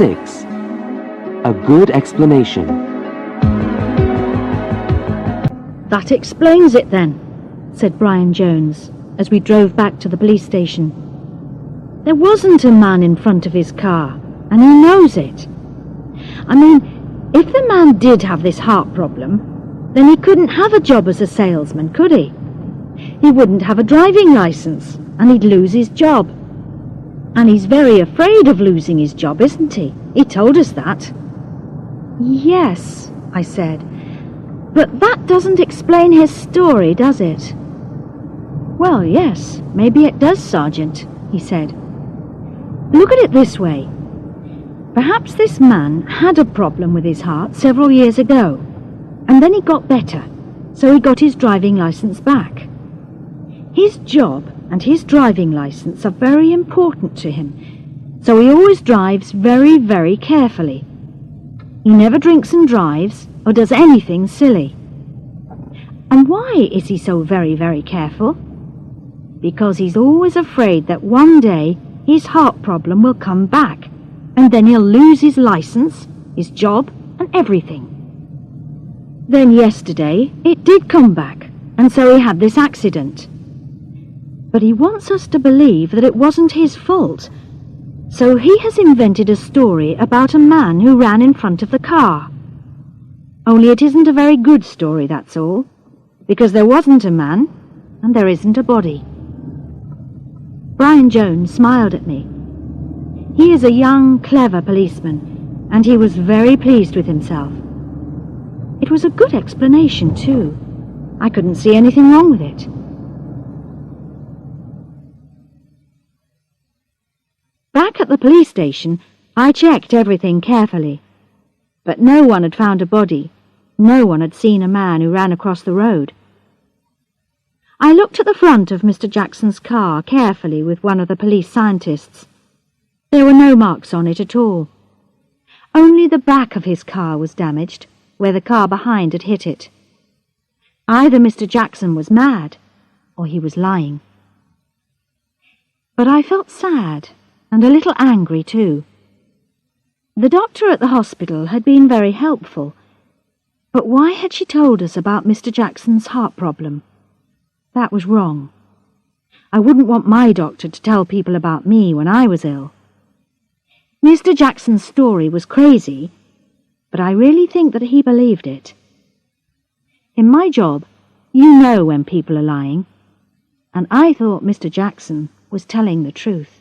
6. A good explanation. That explains it then, said Brian Jones, as we drove back to the police station. There wasn't a man in front of his car, and he knows it. I mean, if the man did have this heart problem, then he couldn't have a job as a salesman, could he? He wouldn't have a driving license, and he'd lose his job. And he's very afraid of losing his job, isn't he? He told us that. Yes, I said, but that doesn't explain his story, does it? Well, yes, maybe it does, Sergeant, he said. Look at it this way. Perhaps this man had a problem with his heart several years ago, and then he got better, so he got his driving license back. His job and his driving license are very important to him, so he always drives very, very carefully. He never drinks and drives or does anything silly. And why is he so very, very careful? Because he's always afraid that one day his heart problem will come back, and then he'll lose his license, his job, and everything. Then yesterday it did come back, and so he had this accident. But he wants us to believe that it wasn't his fault, so he has invented a story about a man who ran in front of the car. Only it isn't a very good story, that's all, because there wasn't a man, and there isn't a body. Brian Jones smiled at me. He is a young, clever policeman, and he was very pleased with himself. It was a good explanation, too. I couldn't see anything wrong with it. Back at the police station, I checked everything carefully. But no one had found a body. No one had seen a man who ran across the road. I looked at the front of Mr. Jackson's car carefully with one of the police scientists. There were no marks on it at all. Only the back of his car was damaged, where the car behind had hit it. Either Mr. Jackson was mad, or he was lying. But I felt sad, and a little angry too. The doctor at the hospital had been very helpful, but why had she told us about Mr. Jackson's heart problem? That was wrong. I wouldn't want my doctor to tell people about me when I was ill. Mr. Jackson's story was crazy, but I really think that he believed it. In my job, you know when people are lying, and I thought Mr. Jackson was telling the truth.